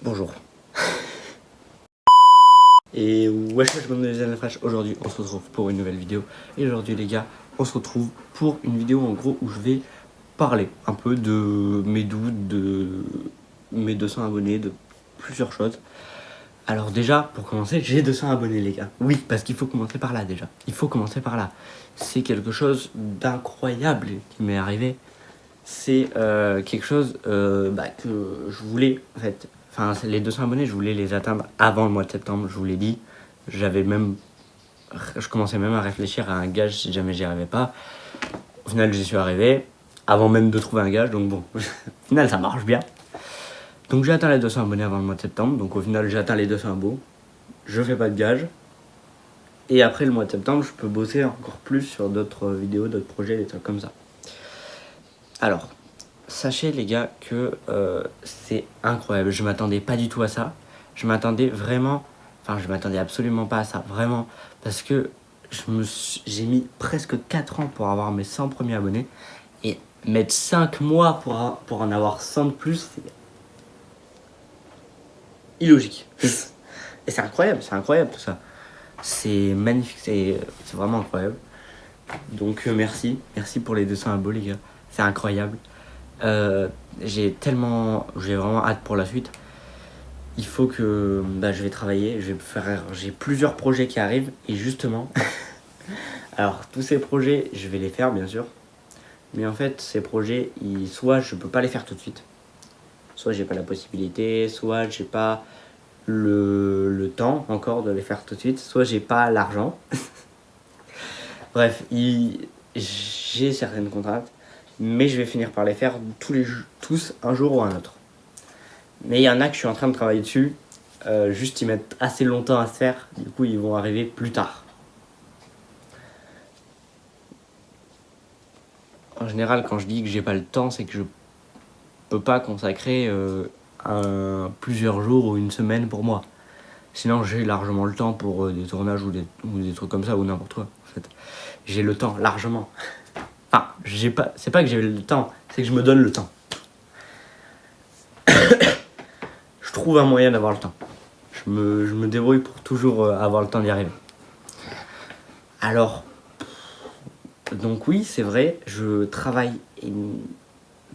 Bonjour. Et wesh, je me les fraîches. Aujourd'hui, on se retrouve pour une nouvelle vidéo. Et aujourd'hui, les gars, on se retrouve pour une vidéo en gros où je vais parler un peu de mes doutes, de mes 200 abonnés, de plusieurs choses. Alors déjà, pour commencer, j'ai 200 abonnés, les gars. Oui, parce qu'il faut commencer par là déjà. Il faut commencer par là. C'est quelque chose d'incroyable qui m'est arrivé. C'est quelque chose que je voulais, en fait. Enfin, les 200 abonnés, je voulais les atteindre avant le mois de septembre, je vous l'ai dit. Je commençais même à réfléchir à un gage si jamais j'y arrivais pas. Au final, j'y suis arrivé, avant même de trouver un gage, donc bon, au final, ça marche bien. Donc j'ai atteint les 200 abonnés avant le mois de septembre, donc au final, j'ai atteint les 200 abos. Je fais pas de gage. Et après le mois de septembre, je peux bosser encore plus sur d'autres vidéos, d'autres projets, des trucs comme ça. Alors, sachez les gars que c'est incroyable, je m'attendais pas du tout à ça. Je m'attendais absolument pas à ça, vraiment. Parce que j'ai mis presque 4 ans pour avoir mes 100 premiers abonnés. Et mettre 5 mois pour en avoir 100 de plus, c'est illogique. Et c'est incroyable tout ça. C'est magnifique, c'est vraiment incroyable. Donc merci pour les 200 abos les gars, c'est incroyable. J'ai vraiment hâte pour la suite. Il faut que je vais travailler, j'ai plusieurs projets qui arrivent et justement alors tous ces projets je vais les faire bien sûr, mais en fait ces projets soit je peux pas les faire tout de suite, soit j'ai pas la possibilité, soit j'ai pas le temps encore de les faire tout de suite, soit j'ai pas l'argent. Bref, j'ai certaines contraintes, mais je vais finir par les faire tous un jour ou un autre. Mais il y en a que je suis en train de travailler dessus, juste ils mettent assez longtemps à se faire, du coup ils vont arriver plus tard. En général, quand je dis que j'ai pas le temps, c'est que je peux pas consacrer plusieurs jours ou une semaine pour moi. Sinon j'ai largement le temps pour des tournages ou des trucs comme ça ou n'importe quoi. En fait, j'ai le temps largement. Enfin, c'est pas que j'ai le temps, c'est que je me donne le temps. Je trouve un moyen d'avoir le temps. Je me débrouille pour toujours avoir le temps d'y arriver. Alors, donc oui, c'est vrai, je travaille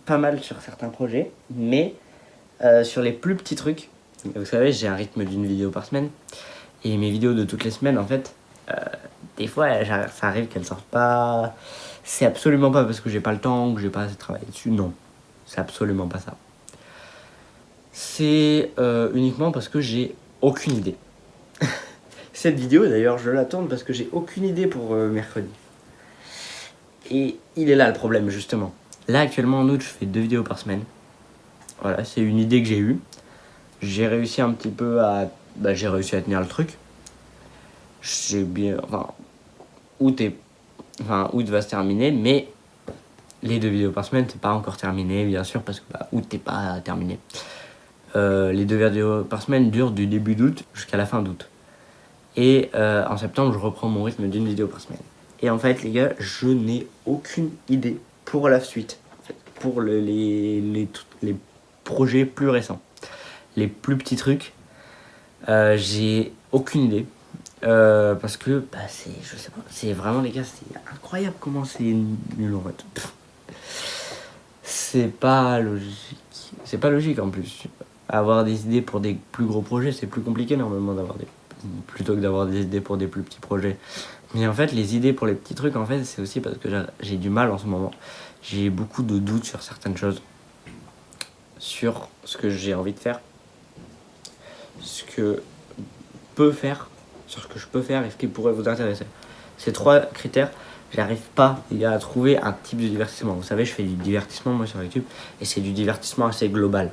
pas mal sur certains projets, mais sur les plus petits trucs, vous savez, j'ai un rythme d'une vidéo par semaine, et mes vidéos de toutes les semaines, en fait, des fois, ça arrive qu'elles sortent pas. C'est absolument pas parce que j'ai pas le temps, que j'ai pas assez travaillé dessus, non. C'est absolument pas ça. C'est uniquement parce que j'ai aucune idée. Cette vidéo, d'ailleurs, je la tourne parce que j'ai aucune idée pour mercredi. Et il est là le problème, justement. Là, actuellement, en août, je fais 2 vidéos par semaine. Voilà, c'est une idée que j'ai eue. J'ai réussi un petit peu à... j'ai réussi à tenir le truc. Août va se terminer, mais les 2 vidéos par semaine, c'est pas encore terminé, bien sûr, parce que août n'est pas terminé. Les 2 vidéos par semaine durent du début d'août jusqu'à la fin d'août. Et en septembre, je reprends mon rythme d'une vidéo par semaine. Et en fait, les gars, je n'ai aucune idée pour la suite. En fait, pour les projets plus récents. Les plus petits trucs, j'ai aucune idée. Parce que, je sais pas, c'est vraiment, les gars, c'est incroyable comment c'est nul en fait. C'est pas logique. C'est pas logique en plus. Avoir des idées pour des plus gros projets, c'est plus compliqué normalement plutôt que d'avoir des idées pour des plus petits projets. Mais en fait, les idées pour les petits trucs, en fait, c'est aussi parce que j'ai du mal en ce moment. J'ai beaucoup de doutes sur certaines choses. Sur ce que j'ai envie de faire. Sur ce que je peux faire et ce qui pourrait vous intéresser. Ces 3 critères, j'arrive pas à trouver un type de divertissement. Vous savez, je fais du divertissement moi sur YouTube et c'est du divertissement assez global.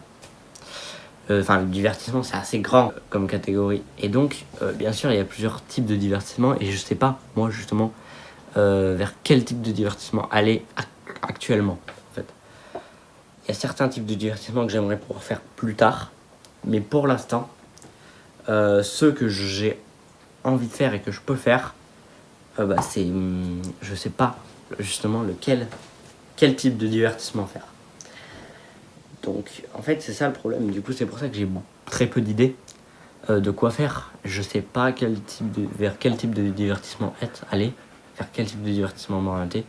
Le divertissement c'est assez grand comme catégorie. Et donc, bien sûr, il y a plusieurs types de divertissement et je sais pas, moi justement, vers quel type de divertissement aller actuellement. En fait, il y a certains types de divertissement que j'aimerais pouvoir faire plus tard, mais pour l'instant, ceux que j'ai envie de faire et que je peux faire, c'est, je sais pas justement quel type de divertissement faire. Donc en fait c'est ça le problème, du coup c'est pour ça que j'ai très peu d'idées de quoi faire. Je sais pas vers quel type de divertissement aller, vers quel type de divertissement m'orienter.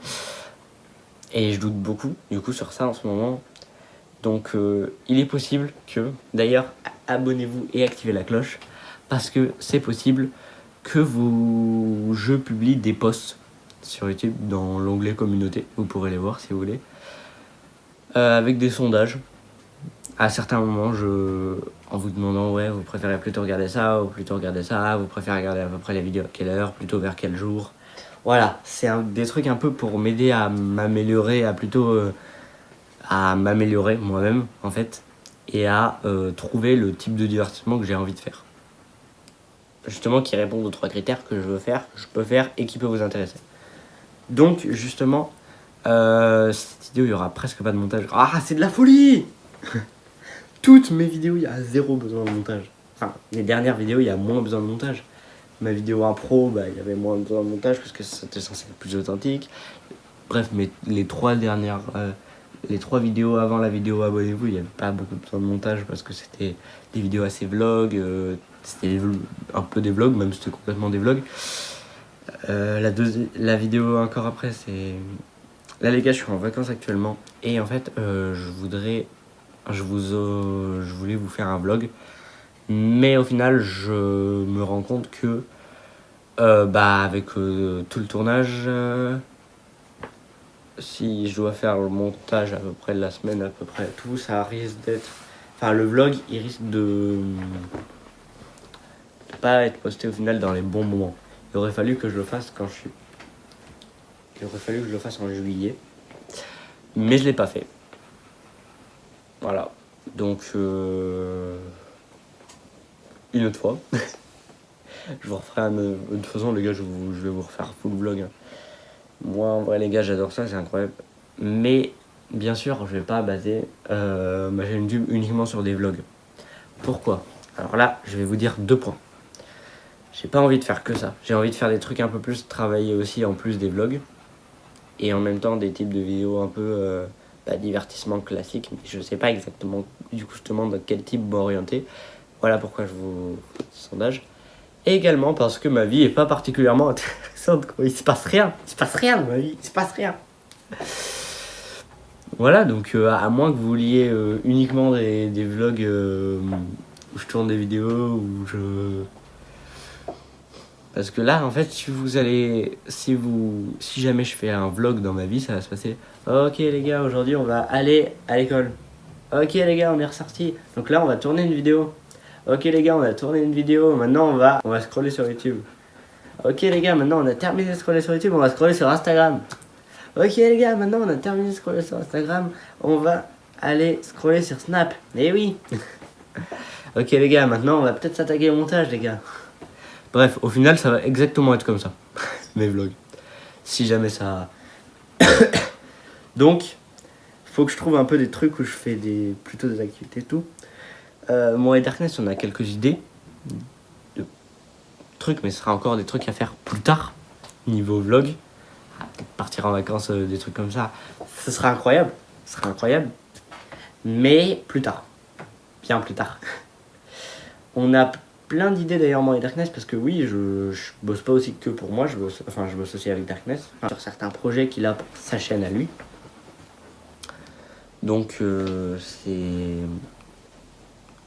Et je doute beaucoup, du coup, sur ça en ce moment. Donc, il est possible que, d'ailleurs, abonnez-vous et activez la cloche, parce que c'est possible que je publie des posts sur YouTube dans l'onglet communauté. Vous pourrez les voir si vous voulez. Avec des sondages. À certains moments, en vous demandant, ouais, vous préférez plutôt regarder ça ou plutôt regarder ça, vous préférez regarder à peu près les vidéos à quelle heure, plutôt vers quel jour. Voilà, c'est des trucs un peu pour m'aider à m'améliorer, à m'améliorer moi-même, en fait, et à trouver le type de divertissement que j'ai envie de faire. Justement, qui répond aux 3 critères que je veux faire, que je peux faire et qui peut vous intéresser. Donc, justement, cette vidéo, il y aura presque pas de montage. Ah, c'est de la folie! Toutes mes vidéos, il y a 0 besoin de montage. Enfin, les dernières vidéos, il y a moins besoin de montage. Ma vidéo impro, il y avait moins besoin de montage parce que c'était censé être plus authentique. Bref, mais les 3 dernières... les 3 vidéos avant la vidéo abonnez-vous, il n'y avait pas beaucoup besoin de montage parce que c'était des vidéos assez vlog, c'était un peu des vlogs, même si c'était complètement des vlogs. La vidéo encore après, c'est... Là les gars, je suis en vacances actuellement et en fait, je voulais vous faire un vlog, mais au final, je me rends compte que avec tout le tournage, si je dois faire le montage à peu près de la semaine, à peu près tout, ça risque d'être... Enfin, le vlog, il risque de pas être posté au final dans les bons moments. Il aurait fallu que je le fasse Il aurait fallu que je le fasse en juillet. Mais je l'ai pas fait. Voilà. Donc, une autre fois. Je vous referai de toute façon, les gars, je vais vous refaire full vlog. Hein. Moi, en vrai, les gars, j'adore ça, c'est incroyable. Mais, bien sûr, je vais pas baser ma chaîne YouTube uniquement sur des vlogs. Pourquoi? Alors là, je vais vous dire 2 points. J'ai pas envie de faire que ça. J'ai envie de faire des trucs un peu plus travaillés aussi, en plus des vlogs. Et en même temps, des types de vidéos un peu divertissement classique. Mais je sais pas exactement, du coup, justement, dans quel type m'orienter. Voilà pourquoi je vous sondage. Et également parce que ma vie est pas particulièrement intéressante. Quoi. Il se passe rien dans ma vie, il se passe rien. Voilà, donc à moins que vous vouliez uniquement des vlogs où je tourne des vidéos, où je... Parce que là, en fait, si jamais je fais un vlog dans ma vie, ça va se passer. Ok les gars, aujourd'hui on va aller à l'école. Ok les gars, on est ressortis. Donc là, on va tourner une vidéo. Ok les gars, on a tourné une vidéo. Maintenant, on va scroller sur YouTube. Ok les gars, maintenant on a terminé de scroller sur YouTube, on va scroller sur Instagram. Ok les gars, maintenant on a terminé de scroller sur Instagram, on va aller scroller sur Snap. Eh oui. Ok les gars, maintenant on va peut-être s'attaquer au montage les gars. Bref, au final ça va exactement être comme ça, mes vlogs. Si jamais ça... Donc, faut que je trouve un peu des trucs où je fais plutôt des activités et tout. Moi et Darkness, on a quelques idées de trucs, mais ce sera encore des trucs à faire plus tard, niveau vlog. Partir en vacances, des trucs comme ça, ce sera incroyable. Mais plus tard. Bien plus tard. On a plein d'idées d'ailleurs, moi et Darkness, parce que oui, je bosse pas aussi que pour moi, je bosse aussi avec Darkness, sur certains projets qu'il a pour sa chaîne à lui. Donc, c'est...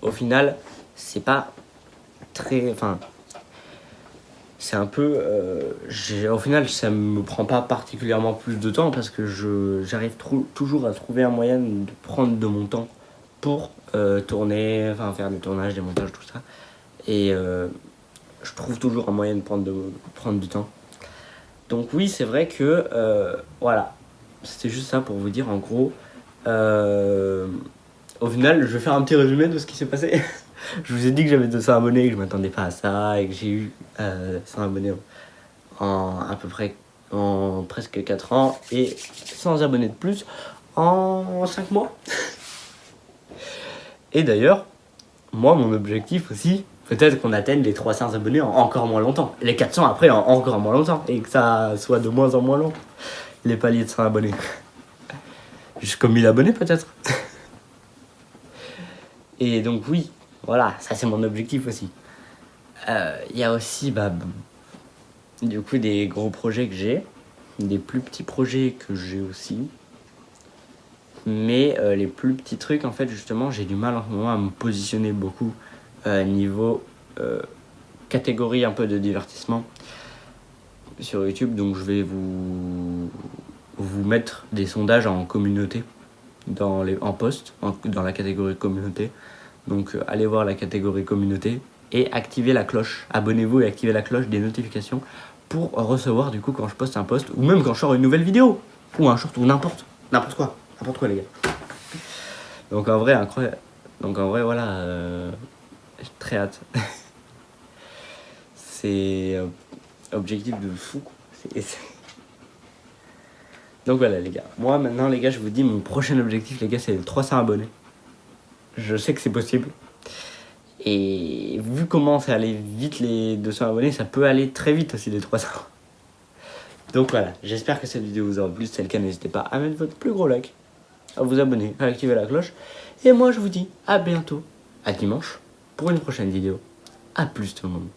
Au final, c'est pas très... Enfin... C'est un peu... au final, ça me prend pas particulièrement plus de temps parce que j'arrive toujours à trouver un moyen de prendre de mon temps pour tourner, faire des tournages, des montages, tout ça. Et je trouve toujours un moyen de prendre du temps. Donc oui, c'est vrai que... voilà. C'était juste ça pour vous dire, en gros... au final, je vais faire un petit résumé de ce qui s'est passé. Je vous ai dit que j'avais 200 abonnés et que je m'attendais pas à ça et que j'ai eu 100 abonnés à peu près en presque 4 ans et 100 abonnés de plus en 5 mois. Et d'ailleurs, moi, mon objectif aussi, peut-être qu'on atteigne les 300 abonnés en encore moins longtemps. Les 400 après en encore moins longtemps. Et que ça soit de moins en moins long, les paliers de 100 abonnés. Jusqu'aux 1000 abonnés peut-être. Et donc oui, Voilà, ça c'est mon objectif aussi. Il y a aussi, du coup, des gros projets que j'ai, des plus petits projets que j'ai aussi. Mais les plus petits trucs, en fait, justement, j'ai du mal en ce moment à me positionner beaucoup niveau catégorie un peu de divertissement sur YouTube. Donc je vais vous mettre des sondages en communauté, en post, dans la catégorie communauté. Donc allez voir la catégorie communauté et activez la cloche. Abonnez-vous et activez la cloche des notifications pour recevoir du coup quand je poste un post ou même quand je sors une nouvelle vidéo ou un short ou n'importe quoi les gars. Donc en vrai incroyable. Donc en vrai voilà, j'ai très hâte. C'est objectif de fou quoi. Donc voilà les gars. Moi maintenant les gars je vous dis mon prochain objectif les gars c'est 300 abonnés. Je sais que c'est possible. Et vu comment ça allait vite les 200 abonnés, ça peut aller très vite aussi les 300. Donc voilà, j'espère que cette vidéo vous aura plu. Si c'est le cas, n'hésitez pas à mettre votre plus gros like, à vous abonner, à activer la cloche. Et moi je vous dis à bientôt, à dimanche, pour une prochaine vidéo. A plus tout le monde.